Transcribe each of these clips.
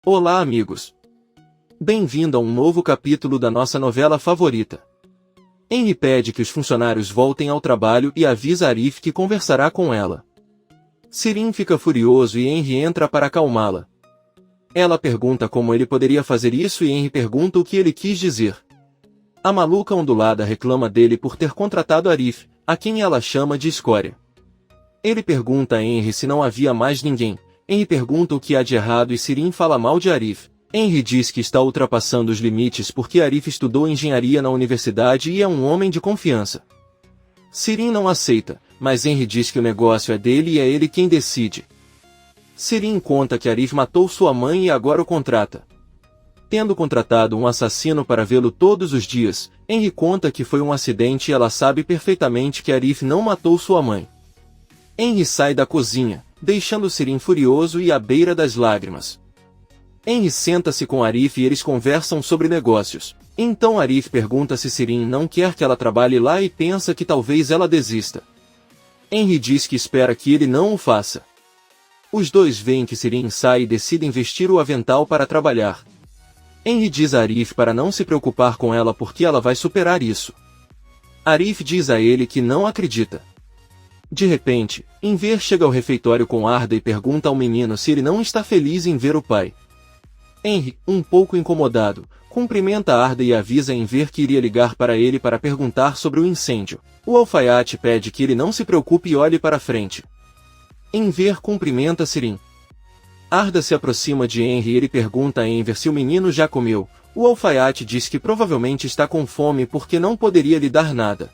Olá, amigos! Bem-vindo a um novo capítulo da nossa novela favorita. Henry pede que os funcionários voltem ao trabalho e avisa Arif que conversará com ela. Sirin fica furioso e Henry entra para acalmá-la. Ela pergunta como ele poderia fazer isso e Henry pergunta o que ele quis dizer. A maluca ondulada reclama dele por ter contratado Arif, a quem ela chama de escória. Ele pergunta a Henry se não havia mais ninguém. Henry pergunta o que há de errado e Sirin fala mal de Arif. Henry diz que está ultrapassando os limites porque Arif estudou engenharia na universidade e é um homem de confiança. Sirin não aceita, mas Henry diz que o negócio é dele e é ele quem decide. Sirin conta que Arif matou sua mãe e agora o contrata. Tendo contratado um assassino para vê-lo todos os dias, Henry conta que foi um acidente e ela sabe perfeitamente que Arif não matou sua mãe. Henry sai da cozinha, deixando Sirin furioso e à beira das lágrimas. Henry senta-se com Arif e eles conversam sobre negócios. Então Arif pergunta se Sirin não quer que ela trabalhe lá e pensa que talvez ela desista. Henry diz que espera que ele não o faça. Os dois veem que Sirin sai e decidem vestir o avental para trabalhar. Henry diz a Arif para não se preocupar com ela porque ela vai superar isso. Arif diz a ele que não acredita. De repente, Enver chega ao refeitório com Arda e pergunta ao menino se ele não está feliz em ver o pai. Henry, um pouco incomodado, cumprimenta Arda e avisa Enver que iria ligar para ele para perguntar sobre o incêndio. O alfaiate pede que ele não se preocupe e olhe para frente. Enver cumprimenta Sirin. Arda se aproxima de Henry e ele pergunta a Enver se o menino já comeu. O alfaiate diz que provavelmente está com fome porque não poderia lhe dar nada.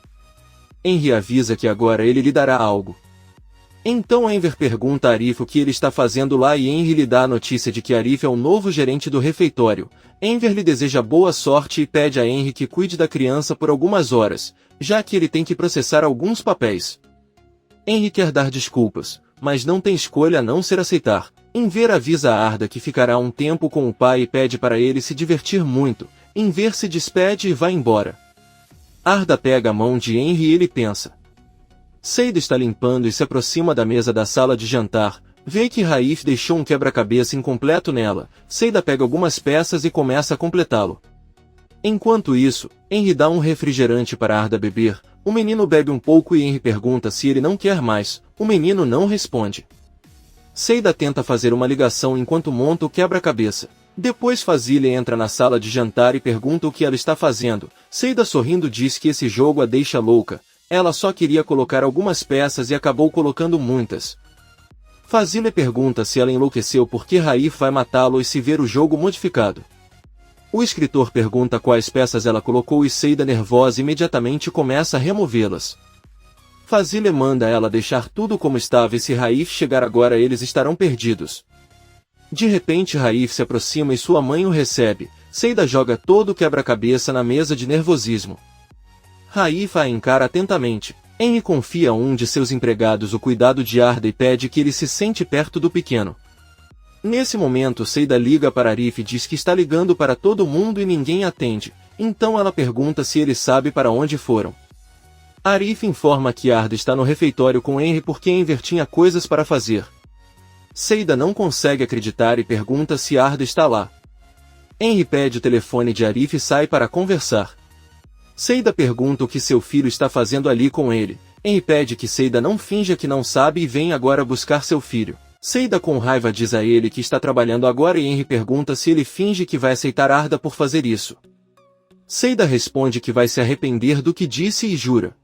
Henry avisa que agora ele lhe dará algo. Então Enver pergunta a Arif o que ele está fazendo lá e Henry lhe dá a notícia de que Arif é o novo gerente do refeitório. Enver lhe deseja boa sorte e pede a Henry que cuide da criança por algumas horas, já que ele tem que processar alguns papéis. Henry quer dar desculpas, mas não tem escolha a não ser aceitar. Enver avisa a Arda que ficará um tempo com o pai e pede para ele se divertir muito. Enver se despede e vai embora. Arda pega a mão de Henry e ele pensa. Seida está limpando e se aproxima da mesa da sala de jantar. Vê que Raif deixou um quebra-cabeça incompleto nela. Seida pega algumas peças e começa a completá-lo. Enquanto isso, Henry dá um refrigerante para Arda beber. O menino bebe um pouco e Henry pergunta se ele não quer mais. O menino não responde. Seida tenta fazer uma ligação enquanto monta o quebra-cabeça. Depois Fazile entra na sala de jantar e pergunta o que ela está fazendo. Seida sorrindo diz que esse jogo a deixa louca. Ela só queria colocar algumas peças e acabou colocando muitas. Fazile pergunta se ela enlouqueceu porque Raif vai matá-lo e se ver o jogo modificado. O escritor pergunta quais peças ela colocou e Seida nervosa imediatamente começa a removê-las. Fazile manda ela deixar tudo como estava e se Raif chegar agora eles estarão perdidos. De repente Raif se aproxima e sua mãe o recebe. Seida joga todo o quebra-cabeça na mesa de nervosismo. Raif a encara atentamente. Henry confia a um de seus empregados o cuidado de Arda e pede que ele se sente perto do pequeno. Nesse momento Seida liga para Arif e diz que está ligando para todo mundo e ninguém atende. Então ela pergunta se ele sabe para onde foram. Arif informa que Arda está no refeitório com Henry porque Enver tinha coisas para fazer. Seida não consegue acreditar e pergunta se Arda está lá. Henry pede o telefone de Arif e sai para conversar. Seida pergunta o que seu filho está fazendo ali com ele. Henry pede que Seida não finja que não sabe e vem agora buscar seu filho. Seida com raiva diz a ele que está trabalhando agora e Henry pergunta se ele finge que vai aceitar Arda por fazer isso. Seida responde que vai se arrepender do que disse e jura.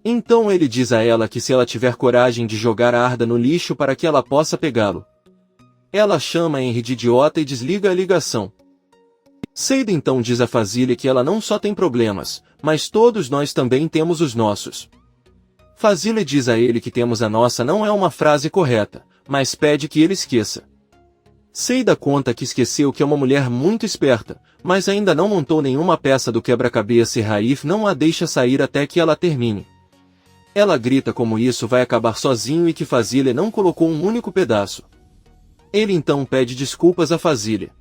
Então ele diz a ela que se ela tiver coragem de jogar a Arda no lixo para que ela possa pegá-lo. Ela chama Henry de idiota e desliga a ligação. Seida então diz a Fazile que ela não só tem problemas, mas todos nós também temos os nossos. Fazile diz a ele que temos a nossa não é uma frase correta, mas pede que ele esqueça. Seida conta que esqueceu que é uma mulher muito esperta, mas ainda não montou nenhuma peça do quebra-cabeça e Raif não a deixa sair até que ela termine. Ela grita como isso vai acabar sozinho e que Fazile não colocou um único pedaço. Ele então pede desculpas a Fazile.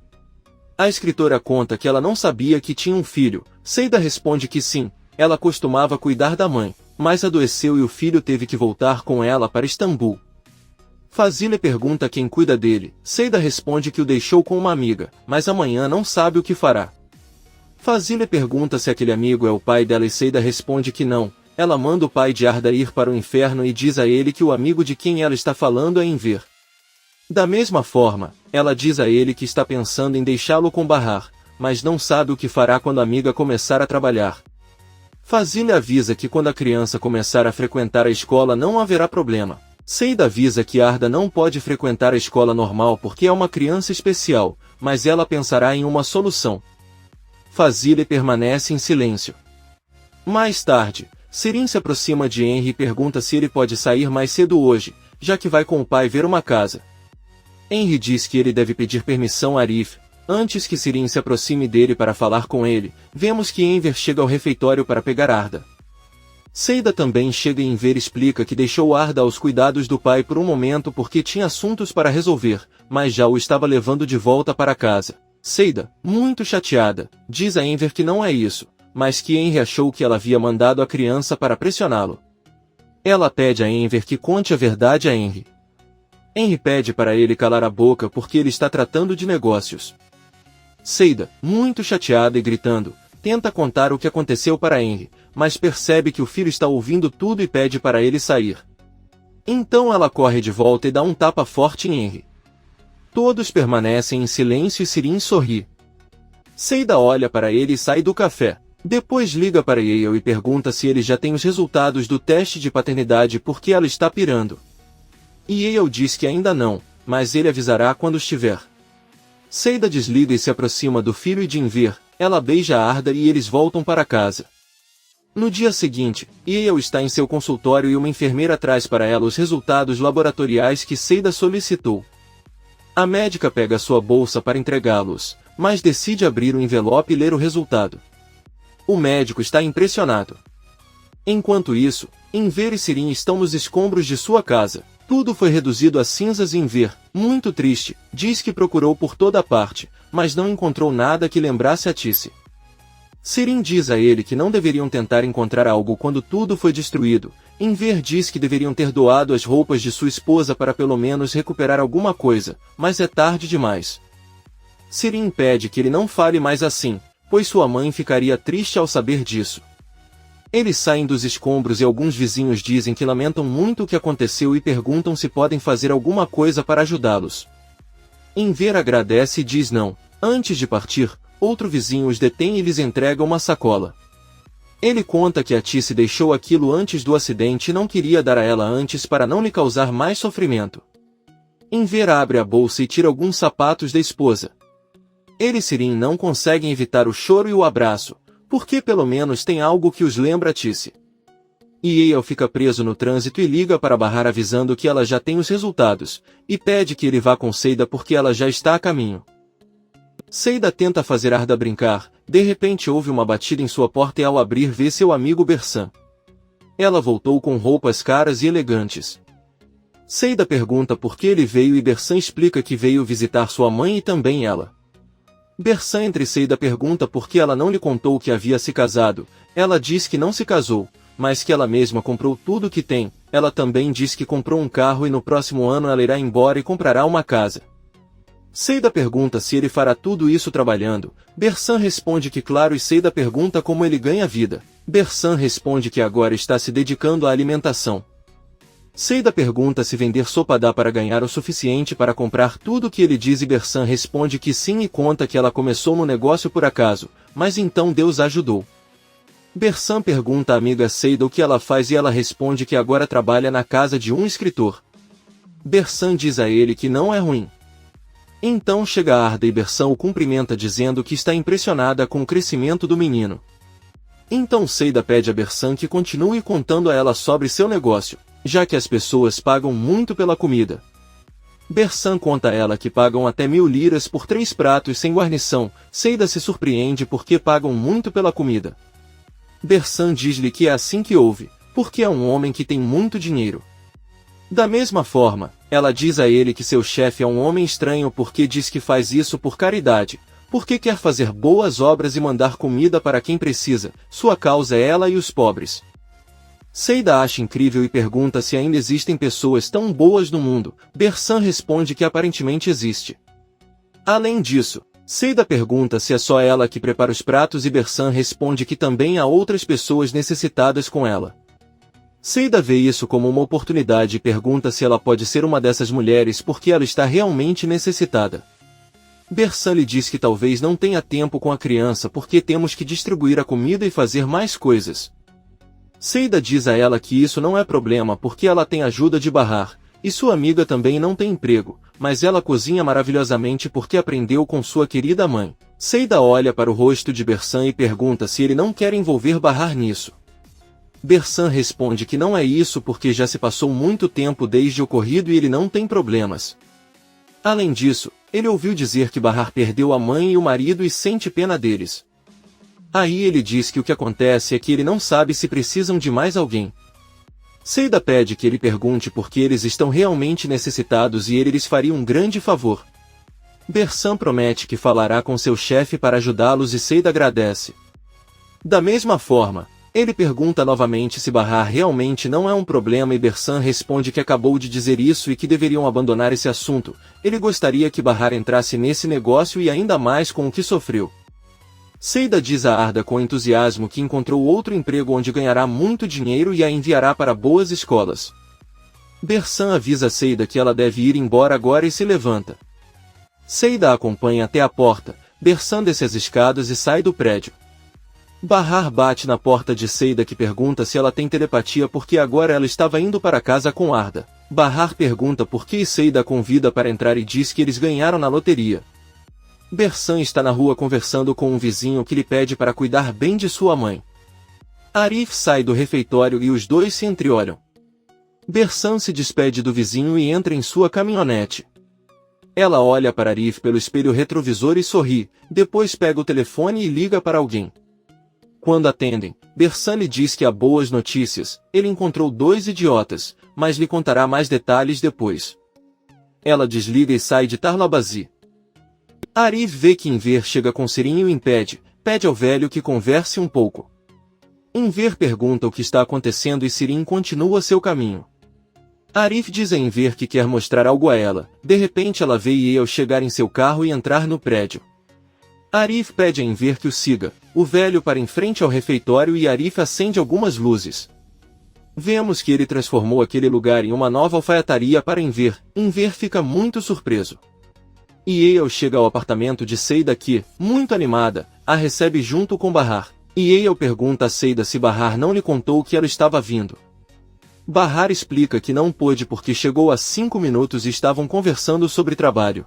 A escritora conta que ela não sabia que tinha um filho. Seida responde que sim, ela costumava cuidar da mãe, mas adoeceu e o filho teve que voltar com ela para Istambul. Fazile pergunta quem cuida dele. Seida responde que o deixou com uma amiga, mas amanhã não sabe o que fará. Fazile pergunta se aquele amigo é o pai dela e Seida responde que não. Ela manda o pai de Arda ir para o inferno e diz a ele que o amigo de quem ela está falando é Enver. Da mesma forma, ela diz a ele que está pensando em deixá-lo com Bahar, mas não sabe o que fará quando a amiga começar a trabalhar. Fazile avisa que quando a criança começar a frequentar a escola não haverá problema. Seida avisa que Arda não pode frequentar a escola normal porque é uma criança especial, mas ela pensará em uma solução. Fazile permanece em silêncio. Mais tarde, Sirin se aproxima de Henry e pergunta se ele pode sair mais cedo hoje, já que vai com o pai ver uma casa. Henry diz que ele deve pedir permissão a Arif. Antes que Sirin se aproxime dele para falar com ele, vemos que Enver chega ao refeitório para pegar Arda. Seida também chega e Enver explica que deixou Arda aos cuidados do pai por um momento porque tinha assuntos para resolver, mas já o estava levando de volta para casa. Seida, muito chateada, diz a Enver que não é isso, mas que Henry achou que ela havia mandado a criança para pressioná-lo. Ela pede a Enver que conte a verdade a Henry. Henry pede para ele calar a boca porque ele está tratando de negócios. Seida, muito chateada e gritando, tenta contar o que aconteceu para Henry, mas percebe que o filho está ouvindo tudo e pede para ele sair. Então ela corre de volta e dá um tapa forte em Henry. Todos permanecem em silêncio e Sirin sorri. Seida olha para ele e sai do café. Depois liga para Yale e pergunta se ele já tem os resultados do teste de paternidade porque ela está pirando. Yale diz que ainda não, mas ele avisará quando estiver. Seida desliga e se aproxima do filho e de Enver. Ela beija Arda e eles voltam para casa. No dia seguinte, Yale está em seu consultório e uma enfermeira traz para ela os resultados laboratoriais que Seida solicitou. A médica pega sua bolsa para entregá-los, mas decide abrir o envelope e ler o resultado. O médico está impressionado. Enquanto isso, Enver e Sirin estão nos escombros de sua casa. Tudo foi reduzido a cinzas e Enver, muito triste, diz que procurou por toda parte, mas não encontrou nada que lembrasse a Tice. Sirin diz a ele que não deveriam tentar encontrar algo quando tudo foi destruído. Enver diz que deveriam ter doado as roupas de sua esposa para pelo menos recuperar alguma coisa, mas é tarde demais. Sirin pede que ele não fale mais assim, pois sua mãe ficaria triste ao saber disso. Eles saem dos escombros e alguns vizinhos dizem que lamentam muito o que aconteceu e perguntam se podem fazer alguma coisa para ajudá-los. Enver agradece e diz não. Antes de partir, outro vizinho os detém e lhes entrega uma sacola. Ele conta que a Tice deixou aquilo antes do acidente e não queria dar a ela antes para não lhe causar mais sofrimento. Enver abre a bolsa e tira alguns sapatos da esposa. Ele e Sirin não conseguem evitar o choro e o abraço, porque pelo menos tem algo que os lembra a Tice. Yale fica preso no trânsito e liga para Bahar avisando que ela já tem os resultados, e pede que ele vá com Seida porque ela já está a caminho. Seida tenta fazer Arda brincar, de repente ouve uma batida em sua porta e ao abrir vê seu amigo Bersan. Ela voltou com roupas caras e elegantes. Seida pergunta por que ele veio e Bersan explica que veio visitar sua mãe e também ela. Bersan entre Seida pergunta por que ela não lhe contou que havia se casado. Ela diz que não se casou, mas que ela mesma comprou tudo o que tem. Ela também diz que comprou um carro e no próximo ano ela irá embora e comprará uma casa. Seida pergunta se ele fará tudo isso trabalhando. Bersan responde que claro e Seida pergunta como ele ganha vida. Bersan responde que agora está se dedicando à alimentação. Seida pergunta se vender sopa dá para ganhar o suficiente para comprar tudo o que ele diz e Bersan responde que sim e conta que ela começou no negócio por acaso, mas então Deus a ajudou. Bersan pergunta à amiga Seida o que ela faz e ela responde que agora trabalha na casa de um escritor. Bersan diz a ele que não é ruim. Então chega Arda e Bersan o cumprimenta dizendo que está impressionada com o crescimento do menino. Então Seida pede a Bersan que continue contando a ela sobre seu negócio, já que as pessoas pagam muito pela comida. Bersan conta a ela que pagam até 1000 liras por 3 pratos sem guarnição. Seida se surpreende porque pagam muito pela comida. Bersan diz-lhe que é assim que ouve, porque é um homem que tem muito dinheiro. Da mesma forma, ela diz a ele que seu chefe é um homem estranho porque diz que faz isso por caridade, porque quer fazer boas obras e mandar comida para quem precisa, sua causa é ela e os pobres. Seida acha incrível e pergunta se ainda existem pessoas tão boas no mundo. Bersan responde que aparentemente existe. Além disso, Seida pergunta se é só ela que prepara os pratos e Bersan responde que também há outras pessoas necessitadas com ela. Seida vê isso como uma oportunidade e pergunta se ela pode ser uma dessas mulheres porque ela está realmente necessitada. Bersan lhe diz que talvez não tenha tempo com a criança porque temos que distribuir a comida e fazer mais coisas. Seida diz a ela que isso não é problema porque ela tem ajuda de Bahar, e sua amiga também não tem emprego, mas ela cozinha maravilhosamente porque aprendeu com sua querida mãe. Seida olha para o rosto de Bersan e pergunta se ele não quer envolver Bahar nisso. Bersan responde que não é isso porque já se passou muito tempo desde o ocorrido e ele não tem problemas. Além disso, ele ouviu dizer que Bahar perdeu a mãe e o marido e sente pena deles. Aí ele diz que o que acontece é que ele não sabe se precisam de mais alguém. Seida pede que ele pergunte por que eles estão realmente necessitados e ele lhes faria um grande favor. Bersan promete que falará com seu chefe para ajudá-los e Seida agradece. Da mesma forma, ele pergunta novamente se Bahar realmente não é um problema e Bersan responde que acabou de dizer isso e que deveriam abandonar esse assunto. Ele gostaria que Bahar entrasse nesse negócio e ainda mais com o que sofreu. Seida diz a Arda com entusiasmo que encontrou outro emprego onde ganhará muito dinheiro e a enviará para boas escolas. Bersan avisa Seida que ela deve ir embora agora e se levanta. Seida a acompanha até a porta, Bersan desce as escadas e sai do prédio. Bahar bate na porta de Seida que pergunta se ela tem telepatia porque agora ela estava indo para casa com Arda. Bahar pergunta por que Seida a convida para entrar e diz que eles ganharam na loteria. Bersan está na rua conversando com um vizinho que lhe pede para cuidar bem de sua mãe. Arif sai do refeitório e os dois se entreolham. Bersan se despede do vizinho e entra em sua caminhonete. Ela olha para Arif pelo espelho retrovisor e sorri, depois pega o telefone e liga para alguém. Quando atendem, Bersan lhe diz que há boas notícias, ele encontrou 2 idiotas, mas lhe contará mais detalhes depois. Ela desliga e sai de Tarlabazi. Arif vê que Enver chega com Sirinho e pede ao velho que converse um pouco. Enver pergunta o que está acontecendo e Sirin continua seu caminho. Arif diz a Enver que quer mostrar algo a ela, de repente ela vê Yale chegar em seu carro e entrar no prédio. Arif pede a Enver que o siga, o velho para em frente ao refeitório e Arif acende algumas luzes. Vemos que ele transformou aquele lugar em uma nova alfaiataria para Enver fica muito surpreso. Yale chega ao apartamento de Seida que, muito animada, a recebe junto com Bahar. Yale pergunta a Seida se Bahar não lhe contou que ela estava vindo. Bahar explica que não pôde porque chegou há 5 minutos e estavam conversando sobre trabalho.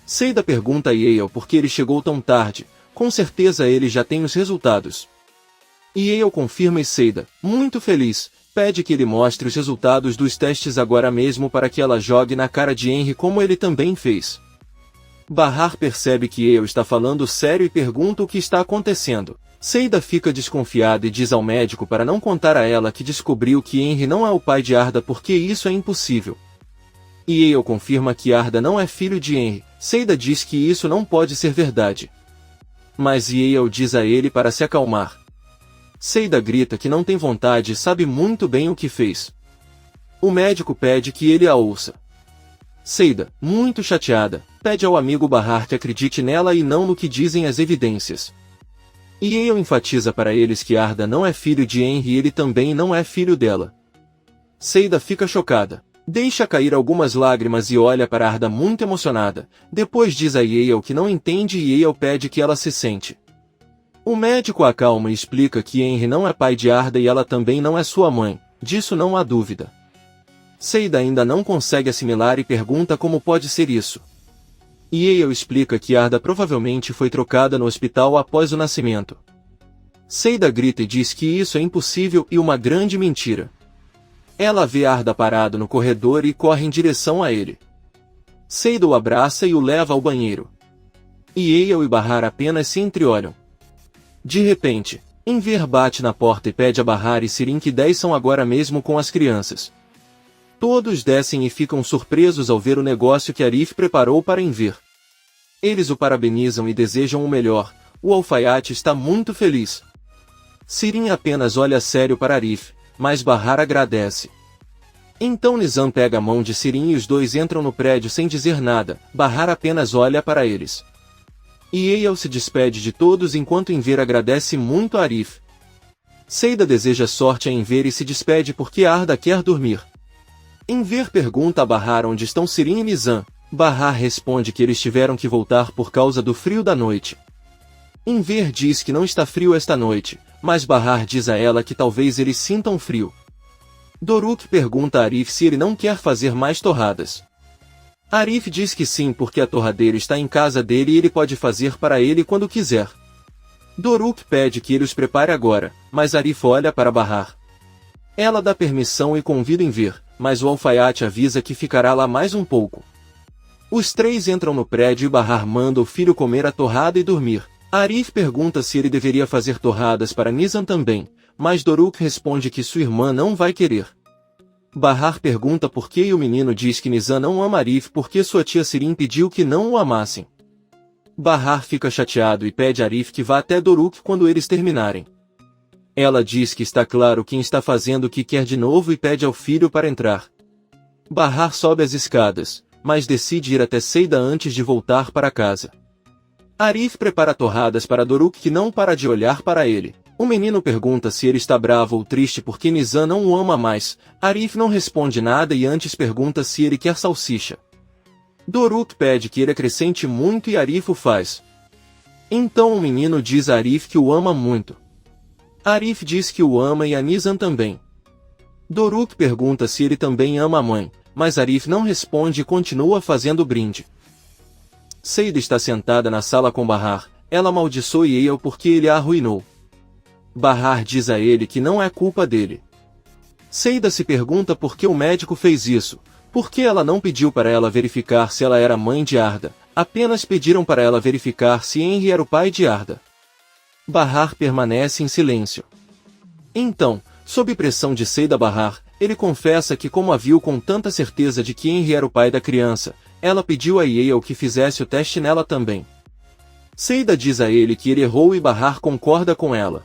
Seida pergunta a Yale por que ele chegou tão tarde, com certeza ele já tem os resultados. Yale confirma e Seida, muito feliz, pede que ele mostre os resultados dos testes agora mesmo para que ela jogue na cara de Henry como ele também fez. Bahar percebe que Yale está falando sério e pergunta o que está acontecendo. Seida fica desconfiada e diz ao médico para não contar a ela que descobriu que Henry não é o pai de Arda porque isso é impossível. Yale confirma que Arda não é filho de Henry. Seida diz que isso não pode ser verdade. Mas Yale diz a ele para se acalmar. Seida grita que não tem vontade e sabe muito bem o que fez. O médico pede que ele a ouça. Seida, muito chateada, pede ao amigo Bahar que acredite nela e não no que dizem as evidências. Yale enfatiza para eles que Arda não é filho de Henry e ele também não é filho dela. Seida fica chocada, deixa cair algumas lágrimas e olha para Arda muito emocionada, depois diz a Yale que não entende e Yale pede que ela se sente. O médico a acalma e explica que Henry não é pai de Arda e ela também não é sua mãe, disso não há dúvida. Seida ainda não consegue assimilar e pergunta como pode ser isso. Yale explica que Arda provavelmente foi trocada no hospital após o nascimento. Seida grita e diz que isso é impossível e uma grande mentira. Ela vê Arda parado no corredor e corre em direção a ele. Seida o abraça e o leva ao banheiro. Yale e Bahar apenas se entreolham. De repente, Enver bate na porta e pede a Bahar e Sirin que 10 são agora mesmo com as crianças. Todos descem e ficam surpresos ao ver o negócio que Arif preparou para Enver. Eles o parabenizam e desejam o melhor, o alfaiate está muito feliz. Sirin apenas olha sério para Arif, mas Bahar agradece. Então Nizam pega a mão de Sirin e os dois entram no prédio sem dizer nada, Bahar apenas olha para eles. E Eyal se despede de todos enquanto Enver agradece muito a Arif. Seida deseja sorte a Enver e se despede porque Arda quer dormir. Enver pergunta a Bahar onde estão Sirin e Nizam. Bahar responde que eles tiveram que voltar por causa do frio da noite. Enver diz que não está frio esta noite, mas Bahar diz a ela que talvez eles sintam frio. Doruk pergunta a Arif se ele não quer fazer mais torradas. Arif diz que sim porque a torradeira está em casa dele e ele pode fazer para ele quando quiser. Doruk pede que ele os prepare agora, mas Arif olha para Bahar. Ela dá permissão e convida Enver, mas o alfaiate avisa que ficará lá mais um pouco. Os três entram no prédio e Bahar manda o filho comer a torrada e dormir. Arif pergunta se ele deveria fazer torradas para Nizam também, mas Doruk responde que sua irmã não vai querer. Bahar pergunta por que e o menino diz que Nizam não ama Arif porque sua tia Sirin pediu que não o amassem. Bahar fica chateado e pede a Arif que vá até Doruk quando eles terminarem. Ela diz que está claro quem está fazendo o que quer de novo e pede ao filho para entrar. Bahar sobe as escadas, mas decide ir até Seida antes de voltar para casa. Arif prepara torradas para Doruk que não para de olhar para ele. O menino pergunta se ele está bravo ou triste porque Nizam não o ama mais. Arif não responde nada e antes pergunta se ele quer salsicha. Doruk pede que ele acrescente muito e Arif o faz. Então o menino diz a Arif que o ama muito. Arif diz que o ama e a Nizam também. Doruk pergunta se ele também ama a mãe, mas Arif não responde e continua fazendo o brinde. Seida está sentada na sala com Bahar, ela amaldiçoa Eyal porque ele a arruinou. Bahar diz a ele que não é culpa dele. Seida se pergunta por que o médico fez isso, por que ela não pediu para ela verificar se ela era mãe de Arda, apenas pediram para ela verificar se Henry era o pai de Arda. Bahar permanece em silêncio. Então, sob pressão de Seida Bahar, ele confessa que como a viu com tanta certeza de que Henry era o pai da criança, ela pediu a Eyal que fizesse o teste nela também. Seida diz a ele que ele errou e Bahar concorda com ela.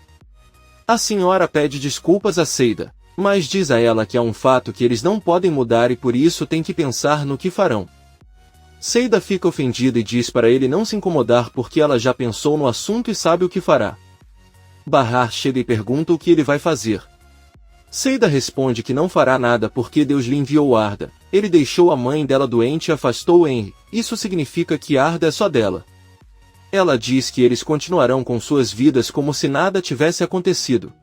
A senhora pede desculpas a Seida, mas diz a ela que há um fato que eles não podem mudar e por isso tem que pensar no que farão. Seida fica ofendida e diz para ele não se incomodar porque ela já pensou no assunto e sabe o que fará. Bahar chega e pergunta o que ele vai fazer. Seida responde que não fará nada porque Deus lhe enviou Arda, ele deixou a mãe dela doente e afastou Henry, isso significa que Arda é só dela. Ela diz que eles continuarão com suas vidas como se nada tivesse acontecido.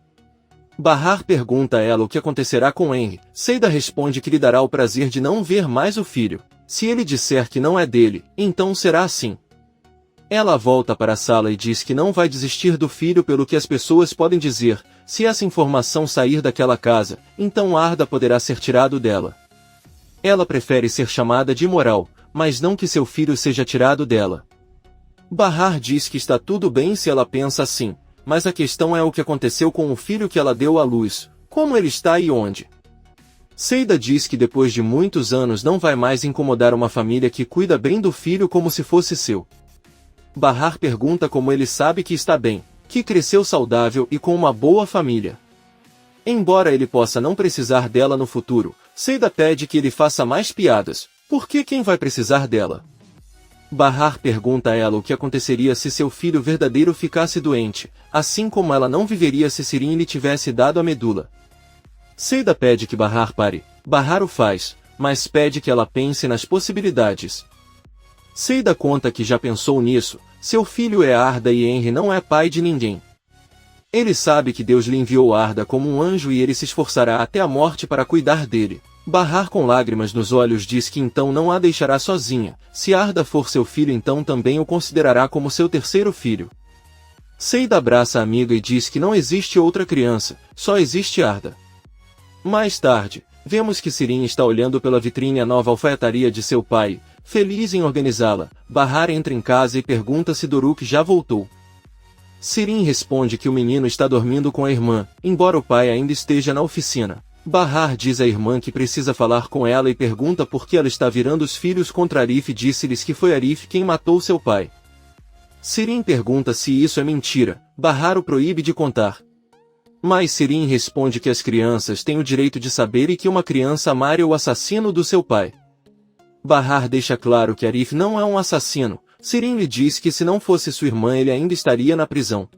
Bahar pergunta a ela o que acontecerá com Henry. Seida responde que lhe dará o prazer de não ver mais o filho. Se ele disser que não é dele, então será assim. Ela volta para a sala e diz que não vai desistir do filho pelo que as pessoas podem dizer. Se essa informação sair daquela casa, então Arda poderá ser tirado dela. Ela prefere ser chamada de imoral, mas não que seu filho seja tirado dela. Bahar diz que está tudo bem se ela pensa assim, mas a questão é o que aconteceu com o filho que ela deu à luz, como ele está e onde. Seida diz que depois de muitos anos não vai mais incomodar uma família que cuida bem do filho como se fosse seu. Bahar pergunta como ele sabe que está bem, que cresceu saudável e com uma boa família. Embora ele possa não precisar dela no futuro, Seida pede que ele faça mais piadas, porque quem vai precisar dela? Bahar pergunta a ela o que aconteceria se seu filho verdadeiro ficasse doente, assim como ela não viveria se Sirin lhe tivesse dado a medula. Seida pede que Bahar pare, Bahar o faz, mas pede que ela pense nas possibilidades. Seida conta que já pensou nisso, seu filho é Arda e Henry não é pai de ninguém. Ele sabe que Deus lhe enviou Arda como um anjo e ele se esforçará até a morte para cuidar dele. Bahar com lágrimas nos olhos diz que então não a deixará sozinha, se Arda for seu filho então também o considerará como seu terceiro filho. Seida abraça a amiga e diz que não existe outra criança, só existe Arda. Mais tarde, vemos que Sirin está olhando pela vitrine a nova alfaiataria de seu pai, feliz em organizá-la. Bahar entra em casa e pergunta se Doruk já voltou. Sirin responde que o menino está dormindo com a irmã, embora o pai ainda esteja na oficina. Bahar diz à irmã que precisa falar com ela e pergunta por que ela está virando os filhos contra Arif e disse-lhes que foi Arif quem matou seu pai. Sirin pergunta se isso é mentira, Bahar o proíbe de contar. Mas Sirin responde que as crianças têm o direito de saber e que uma criança amar é o assassino do seu pai. Bahar deixa claro que Arif não é um assassino. Sirin lhe diz que se não fosse sua irmã ele ainda estaria na prisão.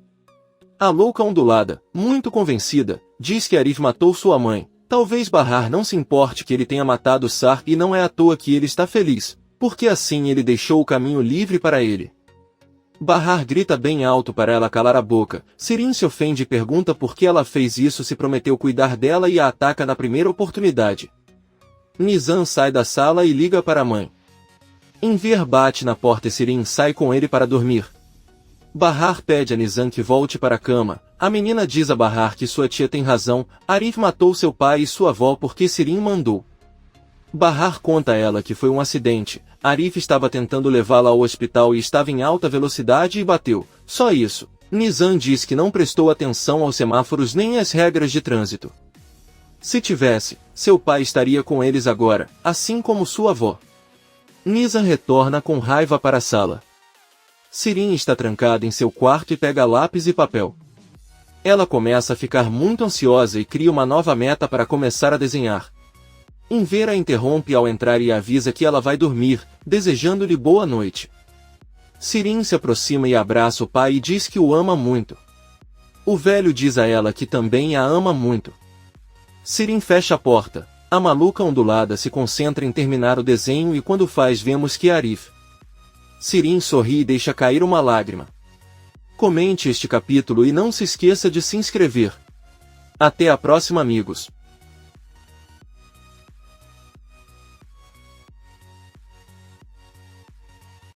A louca ondulada, muito convencida, diz que Arif matou sua mãe. Talvez Bahar não se importe que ele tenha matado Sarp e não é à toa que ele está feliz, porque assim ele deixou o caminho livre para ele. Bahar grita bem alto para ela calar a boca. Sirin se ofende e pergunta por que ela fez isso se prometeu cuidar dela e a ataca na primeira oportunidade. Nizam sai da sala e liga para a mãe. Enver bate na porta e Sirin sai com ele para dormir. Bahar pede a Nizam que volte para a cama. A menina diz a Bahar que sua tia tem razão, Arif matou seu pai e sua avó porque Sirin mandou. Bahar conta a ela que foi um acidente, Arif estava tentando levá-la ao hospital e estava em alta velocidade e bateu. Só isso. Nizam diz que não prestou atenção aos semáforos nem às regras de trânsito. Se tivesse, seu pai estaria com eles agora, assim como sua avó. Nizam retorna com raiva para a sala. Sirin está trancada em seu quarto e pega lápis e papel. Ela começa a ficar muito ansiosa e cria uma nova meta para começar a desenhar. Enver a interrompe ao entrar e avisa que ela vai dormir, desejando-lhe boa noite. Sirin se aproxima e abraça o pai e diz que o ama muito. O velho diz a ela que também a ama muito. Sirin fecha a porta. A maluca ondulada se concentra em terminar o desenho e quando faz vemos que é Arif. Sirin sorri e deixa cair uma lágrima. Comente este capítulo e não se esqueça de se inscrever. Até a próxima, amigos.